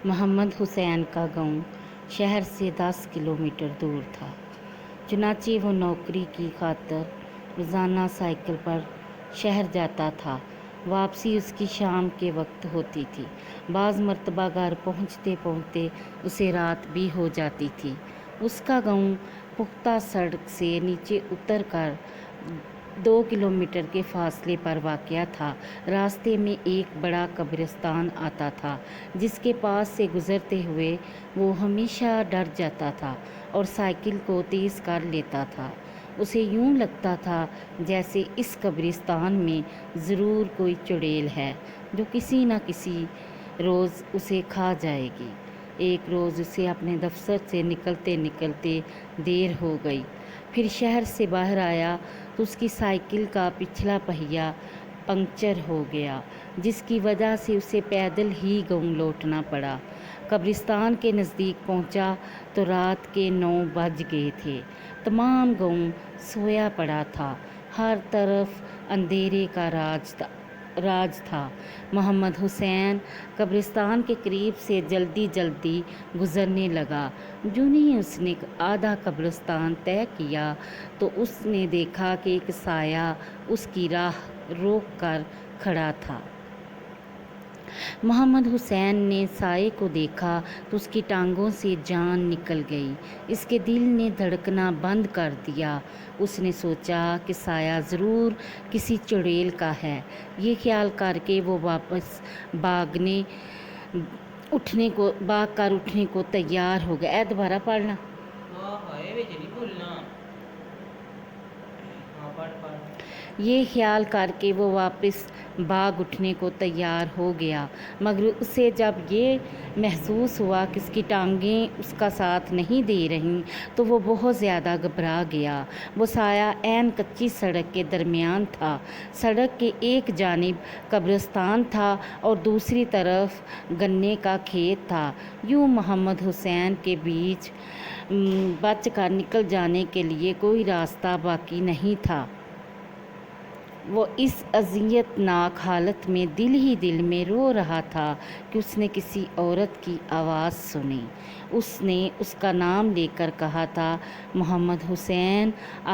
محمد حسین کا گاؤں شہر سے 10 کلومیٹر دور تھا۔ چنانچہ وہ نوکری کی خاطر روزانہ سائیکل پر شہر جاتا تھا۔ واپسی اس کی شام کے وقت ہوتی تھی۔ بعض مرتبہ گھر پہنچتے پہنچتے اسے رات بھی ہو جاتی تھی۔ اس کا گاؤں پختہ سڑک سے نیچے اتر کر 2 کلومیٹر کے فاصلے پر واقع تھا۔ راستے میں ایک بڑا قبرستان آتا تھا جس کے پاس سے گزرتے ہوئے وہ ہمیشہ ڈر جاتا تھا اور سائیکل کو تیز کر لیتا تھا۔ اسے یوں لگتا تھا جیسے اس قبرستان میں ضرور کوئی چڑیل ہے جو کسی نہ کسی روز اسے کھا جائے گی۔ ایک روز اسے اپنے دفتر سے نکلتے نکلتے دیر ہو گئی۔ پھر شہر سے باہر آیا تو اس کی سائیکل کا پچھلا پہیہ پنکچر ہو گیا، جس کی وجہ سے اسے پیدل ہی گاؤں لوٹنا پڑا۔ قبرستان کے نزدیک پہنچا تو رات کے 9 بج گئے تھے۔ تمام گاؤں سویا پڑا تھا۔ ہر طرف اندھیرے کا راج تھا۔ محمد حسین قبرستان کے قریب سے جلدی جلدی گزرنے لگا۔ جوں ہی اس نے آدھا قبرستان طے کیا تو اس نے دیکھا کہ ایک سایہ اس کی راہ روک کر کھڑا تھا۔ محمد حسین نے سائے کو دیکھا تو اس کی ٹانگوں سے جان نکل گئی۔ اس کے دل نے دھڑکنا بند کر دیا۔ اس نے سوچا کہ سایہ ضرور کسی چڑیل کا ہے۔ یہ خیال کر کے وہ واپس بھاگ کر اٹھنے کو تیار ہو گیا۔ دوبارہ پڑھنا۔ یہ خیال کر کے وہ واپس بھاگ اٹھنے کو تیار ہو گیا، مگر اسے جب یہ محسوس ہوا کہ اس کی ٹانگیں اس کا ساتھ نہیں دے رہیں تو وہ بہت زیادہ گھبرا گیا۔ وہ سایہ عین کچی سڑک کے درمیان تھا۔ سڑک کے ایک جانب قبرستان تھا اور دوسری طرف گنے کا کھیت تھا۔ یوں محمد حسین کے بیچ بچ کر نکل جانے کے لیے کوئی راستہ باقی نہیں تھا۔ وہ اس اذیت ناک حالت میں دل ہی دل میں رو رہا تھا کہ اس نے کسی عورت کی آواز سنی۔ اس نے اس کا نام لے کر کہا تھا، محمد حسین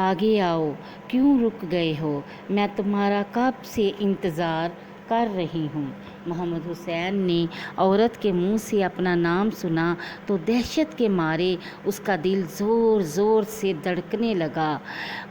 آگے آؤ، کیوں رک گئے ہو؟ میں تمہارا کب سے انتظار کر رہی ہوں۔ محمد حسین نے عورت کے منہ سے اپنا نام سنا تو دہشت کے مارے اس کا دل زور زور سے دھڑکنے لگا۔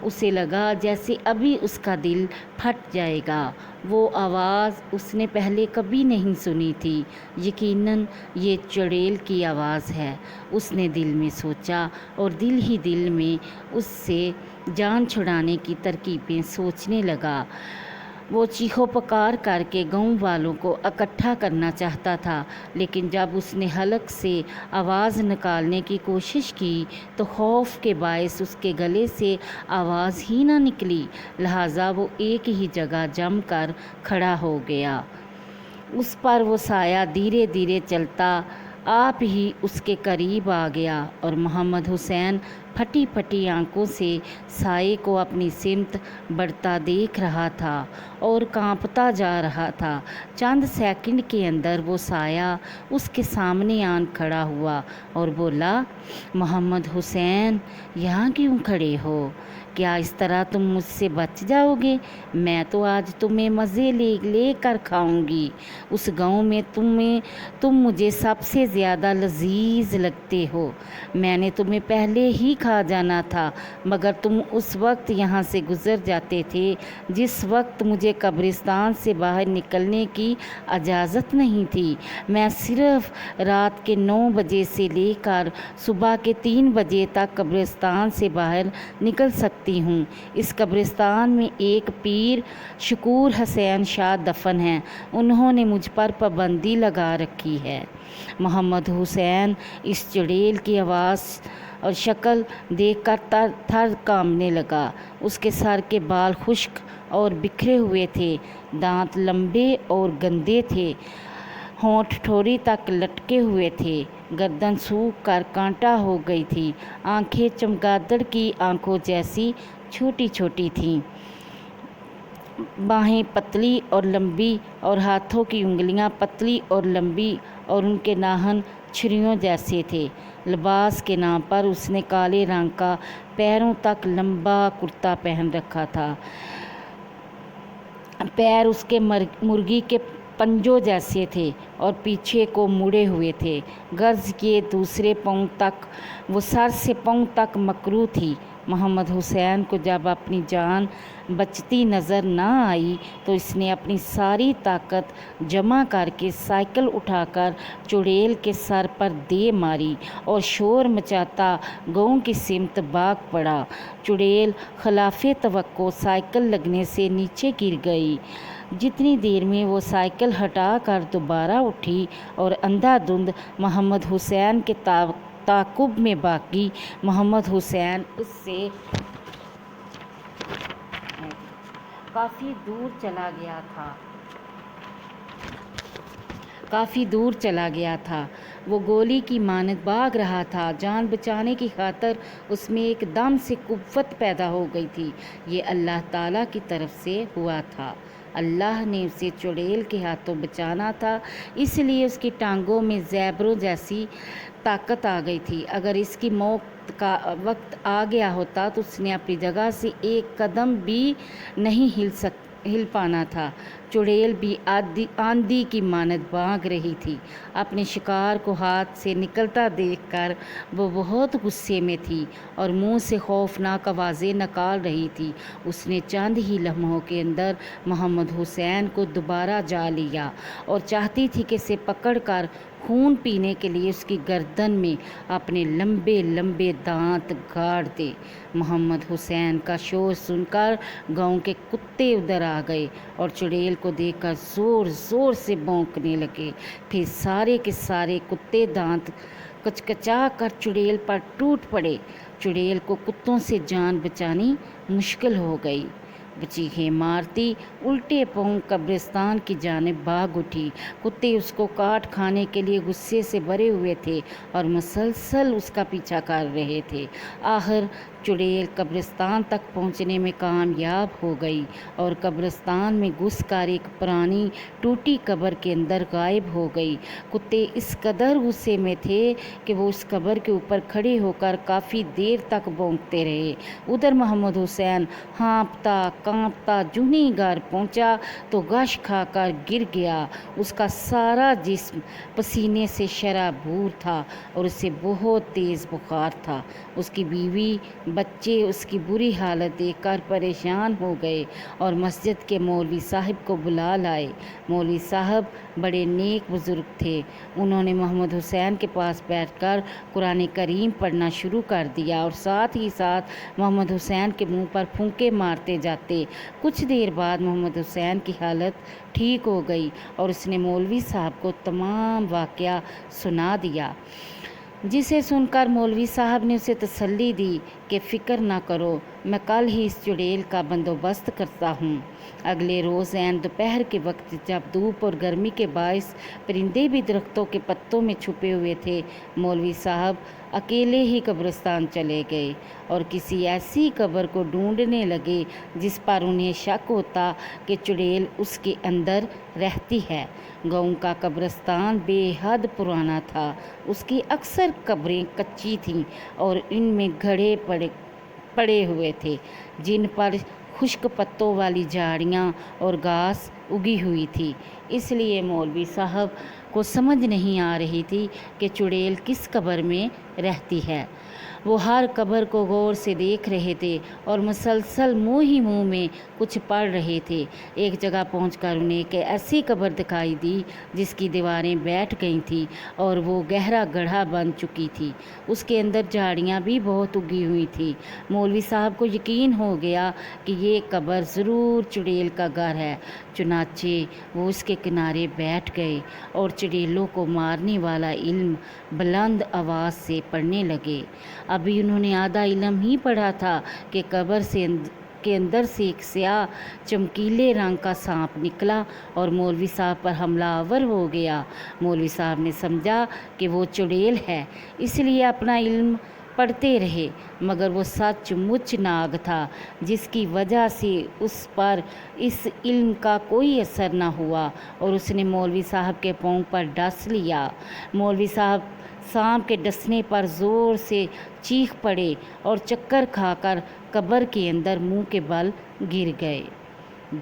اسے لگا جیسے ابھی اس کا دل پھٹ جائے گا۔ وہ آواز اس نے پہلے کبھی نہیں سنی تھی۔ یقیناً یہ چڑیل کی آواز ہے، اس نے دل میں سوچا اور دل ہی دل میں اس سے جان چھڑانے کی ترکیبیں سوچنے لگا۔ وہ چیخو پکار کر کے گاؤں والوں کو اکٹھا کرنا چاہتا تھا، لیکن جب اس نے حلق سے آواز نکالنے کی کوشش کی تو خوف کے باعث اس کے گلے سے آواز ہی نہ نکلی، لہٰذا وہ ایک ہی جگہ جم کر کھڑا ہو گیا۔ اس پر وہ سایہ دھیرے دھیرے چلتا آپ ہی اس کے قریب آ گیا اور محمد حسین پھٹی پھٹی آنکھوں سے سائے کو اپنی سمت بڑھتا دیکھ رہا تھا اور کانپتا جا رہا تھا۔ چند سیکنڈ کے اندر وہ سایہ اس کے سامنے آن کھڑا ہوا اور بولا، محمد حسین یہاں کیوں کھڑے ہو؟ کیا اس طرح تم مجھ سے بچ جاؤ گے؟ میں تو آج تمہیں مزے لے کر کھاؤں گی۔ اس گاؤں میں تم مجھے سب سے زیادہ لذیذ لگتے ہو۔ میں نے تمہیں پہلے ہی کھا جانا تھا، مگر تم اس وقت یہاں سے گزر جاتے تھے جس وقت مجھے قبرستان سے باہر نکلنے کی اجازت نہیں تھی۔ میں صرف رات کے 9 بجے سے لے کر صبح کے 3 بجے تک قبرستان سے باہر نکل سکتی ہوں۔ اس قبرستان میں ایک پیر شکور حسین شاہ دفن ہیں، انہوں نے مجھ پر پابندی لگا رکھی ہے۔ محمد حسین اس چڑیل کی آواز اور شکل دیکھ کر تھر کانپنے لگا۔ اس کے سر کے بال خشک اور بکھرے ہوئے تھے، دانت لمبے اور گندے تھے، ہونٹ ٹھوڑی تک لٹکے ہوئے تھے، گردن سوکھ کر کانٹا ہو گئی تھی، آنکھیں چمگادڑ کی آنکھوں جیسی چھوٹی چھوٹی تھیں، باہیں پتلی اور لمبی اور ہاتھوں کی انگلیاں پتلی اور لمبی اور ان کے ناخن چھریوں جیسے تھے۔ لباس کے نام پر اس نے کالے رنگ کا پیروں تک لمبا کرتا پہن رکھا تھا۔ پیر اس کے مرغی کے پنجوں جیسے تھے اور پیچھے کو مڑے ہوئے تھے، غرض یہ دوسرے پاؤں تک وہ سر سے پاؤں تک مکروہ تھی۔ محمد حسین کو جب اپنی جان بچتی نظر نہ آئی تو اس نے اپنی ساری طاقت جمع کر کے سائیکل اٹھا کر چڑیل کے سر پر دے ماری اور شور مچاتا گاؤں کی سمت بھاگ پڑا۔ چڑیل خلاف توقع سائیکل لگنے سے نیچے گر گئی۔ جتنی دیر میں وہ سائیکل ہٹا کر دوبارہ اٹھی اور اندھا دھند محمد حسین کے تعاقب میں بھاگی، محمد حسین اس سے کافی دور چلا گیا تھا۔ وہ گولی کی مانند بھاگ رہا تھا۔ جان بچانے کی خاطر اس میں ایک دم سے قوت پیدا ہو گئی تھی۔ یہ اللہ تعالیٰ کی طرف سے ہوا تھا۔ اللہ نے اسے چڑیل کے ہاتھوں بچانا تھا، اس لیے اس کی ٹانگوں میں زیبروں جیسی طاقت آ گئی تھی۔ اگر اس کی موت کا وقت آ گیا ہوتا تو اس نے اپنی جگہ سے ایک قدم بھی نہیں ہل پانا تھا۔ چڑیل بھی آندھی کی مانند بھاگ رہی تھی۔ اپنے شکار کو ہاتھ سے نکلتا دیکھ کر وہ بہت غصے میں تھی اور منہ سے خوفناک آوازیں نکال رہی تھی۔ اس نے چند ہی لمحوں کے اندر محمد حسین کو دوبارہ جا لیا اور چاہتی تھی کہ اسے پکڑ کر خون پینے کے لیے اس کی گردن میں اپنے لمبے لمبے دانت گاڑ دے۔ محمد حسین کا شور سن کر گاؤں کے کتے ادھر آ گئے اور چڑیل کو دیکھ کر زور زور سے بھونکنے لگے۔ پھر سارے کے سارے کتے دانت کچکچا کر چڑیل پر ٹوٹ پڑے۔ چڑیل کو کتوں سے جان بچانی مشکل ہو گئی۔ چیخیں مارتی الٹے پاؤں قبرستان کی جانب بھاگ اٹھی۔ کتے اس کو کاٹ کھانے کے لیے غصے سے بھرے ہوئے تھے اور مسلسل اس کا پیچھا کر رہے تھے۔ آخر چڑیل قبرستان تک پہنچنے میں کامیاب ہو گئی اور قبرستان میں گھس کر ایک پرانی ٹوٹی قبر کے اندر غائب ہو گئی۔ کتے اس قدر غصے میں تھے کہ وہ اس قبر کے اوپر کھڑے ہو کر کافی دیر تک بھونکتے رہے۔ ادھر محمد حسین ہانپتا کانپتا جونہی گھر پہنچا تو غش کھا کر گر گیا۔ اس کا سارا جسم پسینے سے شرابور تھا اور اسے بہت تیز بخار تھا۔ اس کی بیوی بچے اس کی بری حالت دیکھ کر پریشان ہو گئے اور مسجد کے مولوی صاحب کو بلا لائے۔ مولوی صاحب بڑے نیک بزرگ تھے۔ انہوں نے محمد حسین کے پاس بیٹھ کر قرآن کریم پڑھنا شروع کر دیا اور ساتھ ہی ساتھ محمد حسین کے منہ پر پھونکے مارتے جاتے۔ کچھ دیر بعد محمد حسین کی حالت ٹھیک ہو گئی اور اس نے مولوی صاحب کو تمام واقعہ سنا دیا، جسے سن کر مولوی صاحب نے اسے تسلی دی کہ فکر نہ کرو، میں کل ہی اس چڑیل کا بندوبست کرتا ہوں۔ اگلے روز عین دوپہر کے وقت جب دھوپ اور گرمی کے باعث پرندے بھی درختوں کے پتوں میں چھپے ہوئے تھے، مولوی صاحب اکیلے ہی قبرستان چلے گئے اور کسی ایسی قبر کو ڈھونڈنے لگے جس پر انہیں شک ہوتا کہ چڑیل اس کے اندر رہتی ہے۔ گاؤں کا قبرستان بے حد پرانا تھا۔ اس کی اکثر قبریں کچی تھیں اور ان میں گھڑے پڑے ہوئے تھے جن پر خشک پتوں والی جھاڑیاں اور گھاس اگی ہوئی تھی۔ اس لیے مولوی صاحب کو سمجھ نہیں آ رہی تھی کہ چڑیل کس قبر میں رہتی ہے۔ وہ ہر قبر کو غور سے دیکھ رہے تھے اور مسلسل منہ ہی منہ میں کچھ پڑھ رہے تھے۔ ایک جگہ پہنچ کر انہیں ایک ایسی قبر دکھائی دی جس کی دیواریں بیٹھ گئی تھیں اور وہ گہرا گڑھا بن چکی تھی۔ اس کے اندر جھاڑیاں بھی بہت اگی ہوئی تھیں۔ مولوی صاحب کو یقین ہو گیا کہ یہ قبر ضرور چڑیل کا گھر ہے۔ چنانچہ وہ اس کے کنارے بیٹھ گئے اور چڑیلوں کو مارنے والا علم بلند آواز سے پڑھنے لگے۔ ابھی انہوں نے آدھا علم ہی پڑھا تھا کہ قبر کے اندر سے ایک سیاہ چمکیلے رنگ کا سانپ نکلا اور مولوی صاحب پر حملہ آور ہو گیا۔ مولوی صاحب نے سمجھا کہ وہ چڑیل ہے، اس لیے اپنا علم पढ़ते रहे, मगर वो सच मुच नाग था, जिसकी वजह से उस पर इस इल्म का कोई असर न हुआ और उसने मौलवी साहब के पाँव पर डस लिया। मौलवी साहब सांप के डसने पर ज़ोर से चीख पड़े और चक्कर खाकर कब्र के अंदर मुंह के बल गिर गए।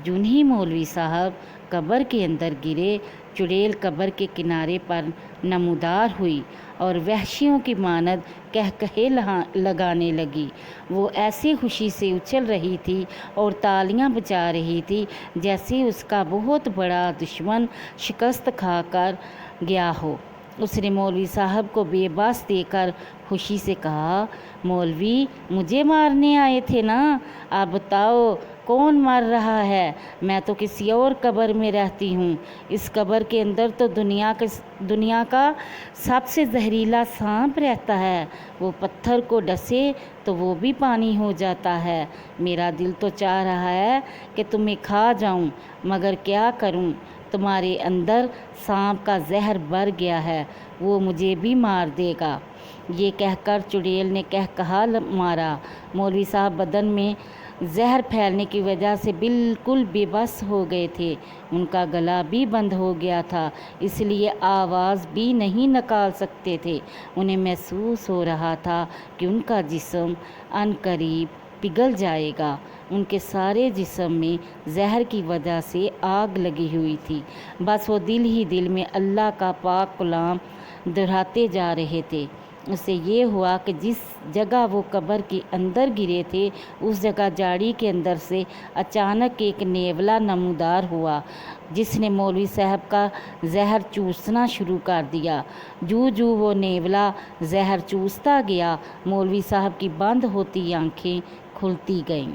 यूं ही मौलवी साहब कब्र के अंदर गिरे, चुड़ैल कब्र के किनारे पर नमूदार हुई और वहशियों की मानद कहकहे लगाने लगी। वो ऐसी खुशी से उछल रही थी और तालियां बजा रही थी जैसे उसका बहुत बड़ा दुश्मन शिकस्त खाकर गया हो। उसने मौलवी साहब को बेबस देकर खुशी से कहा, मौलवी मुझे मारने आए थे ना, आप बताओ कौन मार रहा है? मैं तो किसी और कब्र में रहती हूँ। इस कब्र के अंदर तो दुनिया का सबसे जहरीला सांप रहता है। वो पत्थर को डसे तो वो भी पानी हो जाता है। मेरा दिल तो चाह रहा है कि तुम्हें खा जाऊँ, मगर क्या करूँ, तुम्हारे अंदर सांप का जहर भर गया है, वो मुझे भी मार देगा। ये कहकर चुड़ैल ने कहा मारा। मौलवी साहब बदन में जहर फैलने की वजह से बिल्कुल बेबस हो गए थे। उनका गला भी बंद हो गया था, इसलिए आवाज़ भी नहीं निकाल सकते थे। उन्हें महसूस हो रहा था कि उनका जिस्म अनकरीब पिघल जाएगा। उनके सारे जिस्म में जहर की वजह से आग लगी हुई थी। बस वो दिल ही दिल में अल्लाह का पाक कलाम दोहराते जा रहे थे। उससे ये हुआ कि जिस जगह वो कब्र के अंदर गिरे थे, उस जगह झाड़ी के अंदर से अचानक एक नेवला नमूदार हुआ, जिसने मौलवी साहब का जहर चूसना शुरू कर दिया। जूं जूं वो नेवला जहर चूसता गया, मौलवी साहब की बंद होती आंखें खुलती गईं।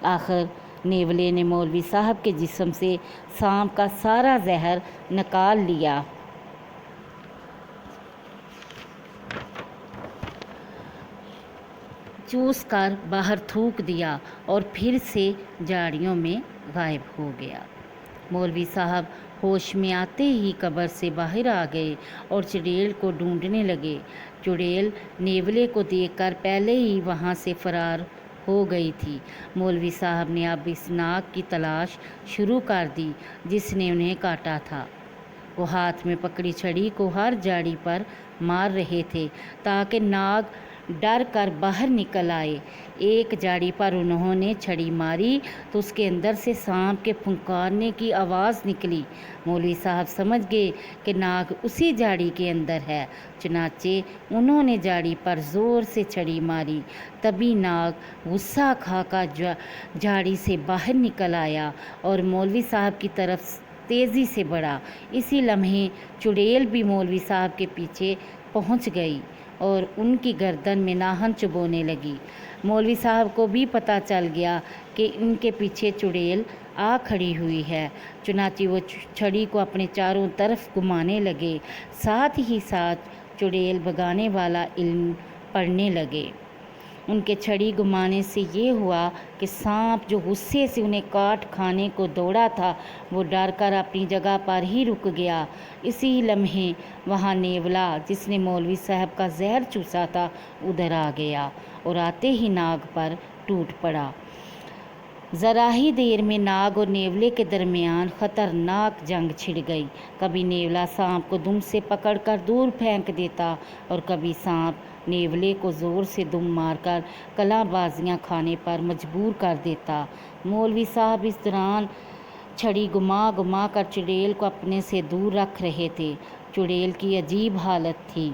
आखिर नेवले ने मौलवी साहब के जिस्म से सांप का सारा जहर निकाल लिया। चूस कर बाहर थूक दिया और फिर से झाड़ियों में गायब हो गया। मौलवी साहब होश में आते ही कब्र से बाहर आ गए और चुड़ैल को ढूंढने लगे। चुड़ैल नेवले को देखकर पहले ही वहां से फरार हो गई थी। मौलवी साहब ने अब इस नाग की तलाश शुरू कर दी जिसने उन्हें काटा था। वो हाथ में पकड़ी छड़ी को हर झाड़ी पर मार रहे थे ताकि नाग डर कर बाहर निकल आए। एक झाड़ी पर उन्होंने छड़ी मारी तो उसके अंदर से सांप के फुंकारने की आवाज़ निकली। मौलवी साहब समझ गए कि नाग उसी झाड़ी के अंदर है। चुनाचे उन्होंने झाड़ी पर ज़ोर से छड़ी मारी। तभी नाग गुस्सा खाकर झाड़ी से बाहर निकल आया और मौलवी साहब की तरफ तेज़ी से बढ़ा। इसी लम्हे चुड़ैल भी मौलवी साहब के पीछे पहुंच गई और उनकी गर्दन में नाहन चुभोने लगी। मौलवी साहब को भी पता चल गया कि इनके पीछे चुड़ैल आ खड़ी हुई है। चुनाची वो छड़ी को अपने चारों तरफ घुमाने लगे। साथ ही साथ चुड़ैल भगाने वाला इल्म पढ़ने लगे। उनके छड़ी घुमाने से ये हुआ कि सांप जो गुस्से से उन्हें काट खाने को दौड़ा था, वो डर कर अपनी जगह पर ही रुक गया। इसी लम्हे वहाँ नेवला जिसने मौलवी साहब का जहर चूसा था उधर आ गया और आते ही नाग पर टूट पड़ा। ज़रा ही देर में नाग और नेवले के दरमियान ख़तरनाक जंग छिड़ गई। कभी नेवला सांप को दुम से पकड़कर दूर फेंक देता और कभी सांप नेवले को ज़ोर से दुम मारकर कलाबाजियाँ खाने पर मजबूर कर देता। मौलवी साहब इस दौरान छड़ी घुमा घुमा कर चुड़ैल को अपने से दूर रख रहे थे। चुड़ैल की अजीब हालत थी।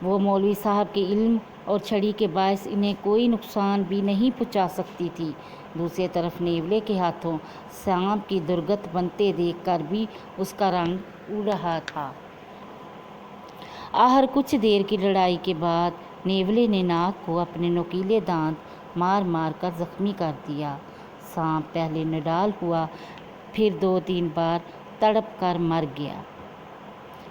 वो मौलवी साहब के इल्म और छड़ी के बायस इन्हें कोई नुकसान भी नहीं पहुंचा सकती थी। दूसरी तरफ नेवले के हाथों सांप की दुर्गत बनते देखकर भी उसका रंग उड़ रहा था। आखिर कुछ देर की लड़ाई के बाद नेवले ने नाग को अपने नुकीले दांत मार मार कर जख्मी कर दिया। सांप पहले निडाल हुआ, फिर 2-3 बार तड़प कर मर गया।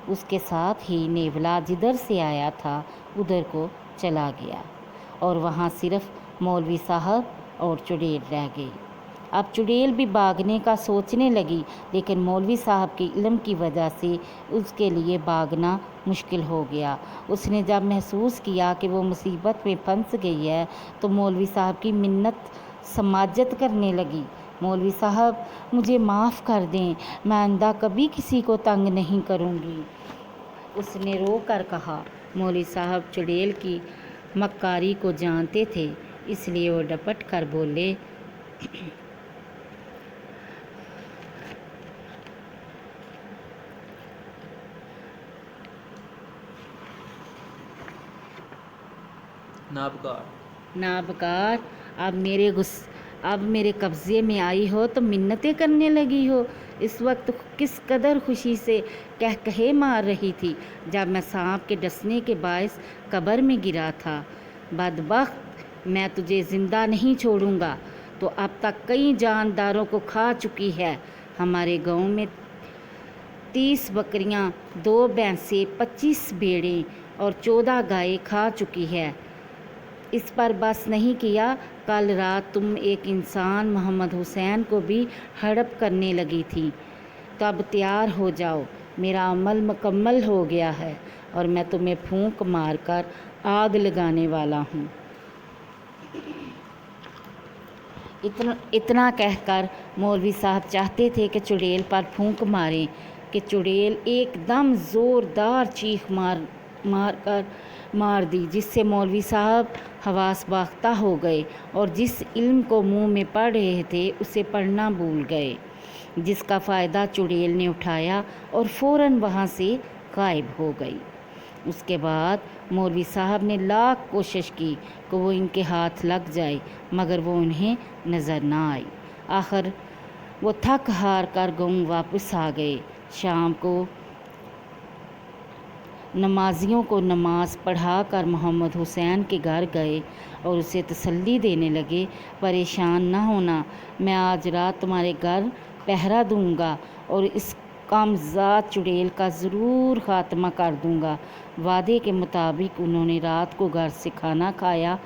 उसके साथ ही नेवला जिधर से आया था उधर को चला गया और वहाँ सिर्फ मौलवी साहब और चुड़ैल रह गई। अब चुड़ैल भी भागने का सोचने लगी, लेकिन मौलवी साहब के इल्म की वजह से उसके लिए भागना मुश्किल हो गया। उसने जब महसूस किया कि वो मुसीबत में फंस गई है तो मौलवी साहब की मिन्नत समाजत करने लगी। मौलवी साहब, मुझे माफ़ कर दें, मैं आइंदा कभी किसी को तंग नहीं करूँगी, उसने रो कर कहा। मौलवी साहब चुड़ैल की मक्कारी को जानते थे, इसलिए वो डपट कर बोले, नाबकार, अब मेरे कब्ज़े में आई हो तो मिन्नतें करने लगी हो। इस वक्त किस कदर खुशी से कहे मार रही थी जब मैं सांप के डसने के बायस कब्र में गिरा था। बदबख्त, मैं तुझे ज़िंदा नहीं छोड़ूंगा। तो अब तक कई जानदारों को खा चुकी है। हमारे गांव में 30 बकरियां, 2 भैंसें, 25 भेड़ें और 14 गायें खा चुकी है। इस पर बस नहीं किया, कल रात तुम एक इंसान मोहम्मद हुसैन को भी हड़प करने लगी थी। तो अब तैयार हो जाओ, मेरा अमल मुकम्मल हो गया है और मैं तुम्हें फूंक मारकर आग लगाने वाला हूँ। इतना कहकर मौलवी साहब चाहते थे कि चुड़ैल पर फूंक मारें कि चुड़ैल एकदम ज़ोरदार चीख मार दी, जिससे मौलवी साहब हवास बाख्ता हो गए और जिस इल्म को मुंह में पढ़ रहे थे उसे पढ़ना भूल गए, जिसका फ़ायदा चुड़ैल ने उठाया और फ़ौरन वहाँ से गायब हो गई। उसके बाद मौलवी साहब ने लाख कोशिश की कि वो इनके हाथ लग जाए, मगर वो उन्हें नज़र ना आई। आखिर वो थक हार कर गाँव वापस आ गए। शाम को नमाजियों को नमाज पढ़ा कर मोहम्मद हुसैन के घर गए और उसे तसल्ली देने लगे, परेशान न होना, मैं आज रात तुम्हारे घर पहरा दूंगा और इस कामज़ाद चुड़ैल का ज़रूर ख़ात्मा कर दूंगा। वादे के मुताबिक उन्होंने रात को घर से खाना खाया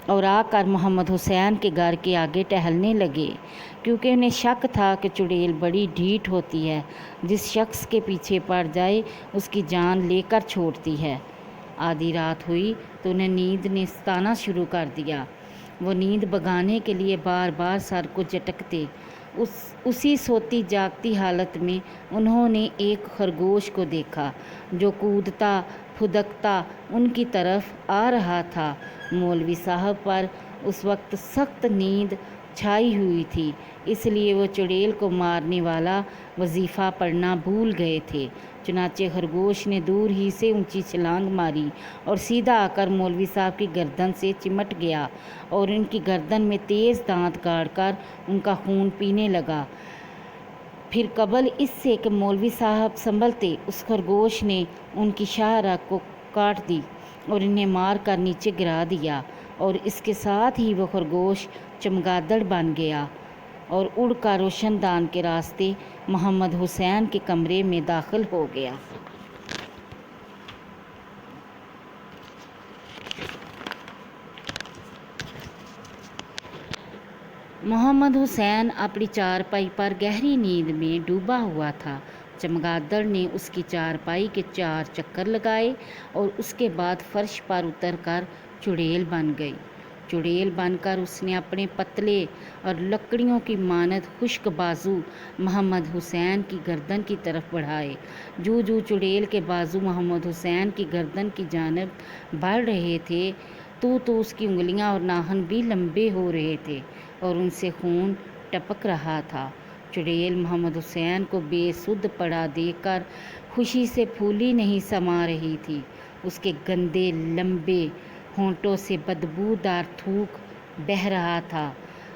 और आकर मोहम्मद हुसैन के घर के आगे टहलने लगे, क्योंकि उन्हें शक था कि चुड़ैल बड़ी ढीठ होती है, जिस शख्स के पीछे पड़ जाए उसकी जान लेकर छोड़ती है। आधी रात हुई तो उन्हें नींद ने सताना शुरू कर दिया। वो नींद भगाने के लिए बार बार सर को झटकते। उसी सोती जागती हालत में उन्होंने एक खरगोश को देखा जो कूदता फुदकता उनकी तरफ आ रहा था। मौलवी साहब पर उस वक्त सख्त नींद छाई हुई थी, इसलिए वो चुड़ैल को मारने वाला वजीफ़ा पढ़ना भूल गए थे। चुनाचे खरगोश ने दूर ही से ऊंची छलांग मारी और सीधा आकर मौलवी साहब की गर्दन से चिमट गया और उनकी गर्दन में तेज़ दांत गाड़कर उनका खून पीने लगा। फिर कबल इससे कि मौलवी साहब संभलते, उस खरगोश ने उनकी शाह रग को काट दी और इन्हें मार कर नीचे गिरा दिया, और इसके साथ ही वो खरगोश चमगादड़ बन गया और उड़कर रोशनदान के रास्ते मोहम्मद हुसैन के कमरे में दाखिल हो गया। मोहम्मद हुसैन अपनी चारपाई पर गहरी नींद में डूबा हुआ था। चमगादड़ ने उसकी चारपाई के 4 चक्कर लगाए और उसके बाद फर्श पर उतरकर चुड़ैल बन गई। चुड़ैल बनकर उसने अपने पतले और लकड़ियों की मानद खुश्क बाजू मोहम्मद हुसैन की गर्दन की तरफ बढ़ाए। जू जू चुड़ैल के बाजू मोहम्मद हुसैन की गर्दन की जानिब बढ़ रहे थे, तो उसकी उंगलियां और नाखून भी लंबे हो रहे थे और उनसे खून टपक रहा था। चुड़ैल मोहम्मद हुसैन को बेसुध पड़ा देखकर खुशी से फूली नहीं समा रही थी। उसके गंदे लंबे होंठों से बदबूदार थूक बह रहा था।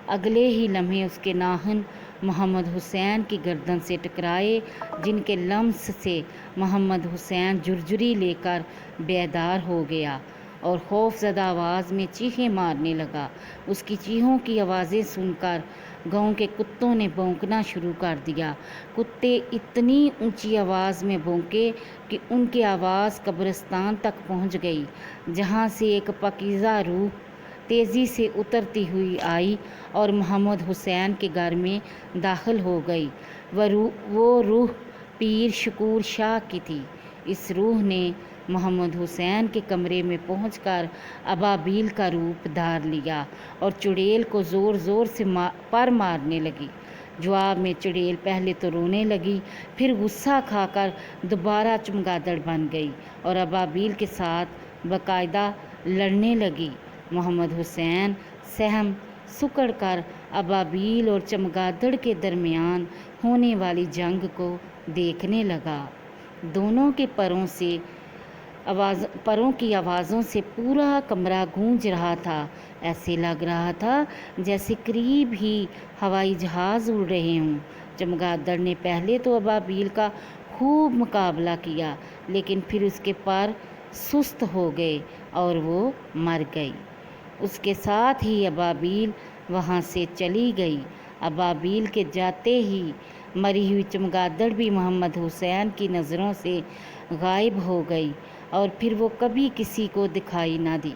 अगले ही लम्हे उसके नाखून मोहम्मद हुसैन की गर्दन से टकराए, जिनके लम्स से मोहम्मद हुसैन झुरझुरी लेकर बेदार हो गया और खौफज़दा आवाज़ में चीखें मारने लगा। उसकी चीखों की आवाज़ें सुनकर गांव के कुत्तों ने भौंकना शुरू कर दिया। कुत्ते इतनी ऊंची आवाज़ में भौंके कि उनकी आवाज़ कब्रिस्तान तक पहुंच गई, जहां से एक पाकीज़ा रूह तेज़ी से उतरती हुई आई और मोहम्मद हुसैन के घर में दाखिल हो गई। वो रूह पीर शकूर शाह की थी। इस रूह ने मोहम्मद हुसैन के कमरे में पहुंचकर अबाबील का रूप धार लिया और चुड़ैल को ज़ोर ज़ोर से पर मारने लगी। जवाब में चुड़ैल पहले तो रोने लगी, फिर गुस्सा खाकर दोबारा चमगादड़ बन गई और अबाबील के साथ बाकायदा लड़ने लगी। मोहम्मद हुसैन सहम सुकड़ कर अबाबील और चमगादड़ के दरमियान होने वाली जंग को देखने लगा। दोनों के परों की आवाज़ों से पूरा कमरा गूंज रहा था। ऐसे लग रहा था जैसे करीब ही हवाई जहाज़ उड़ रहे हों। चमगादड़ ने पहले तो अबाबील का खूब मुकाबला किया, लेकिन फिर उसके पर सुस्त हो गए और वो मर गई। उसके साथ ही अबाबील वहाँ से चली गई। अबाबील के जाते ही मरी हुई चमगादड़ भी मोहम्मद हुसैन की नज़रों से गायब हो गई और फिर वो कभी किसी को दिखाई ना दी।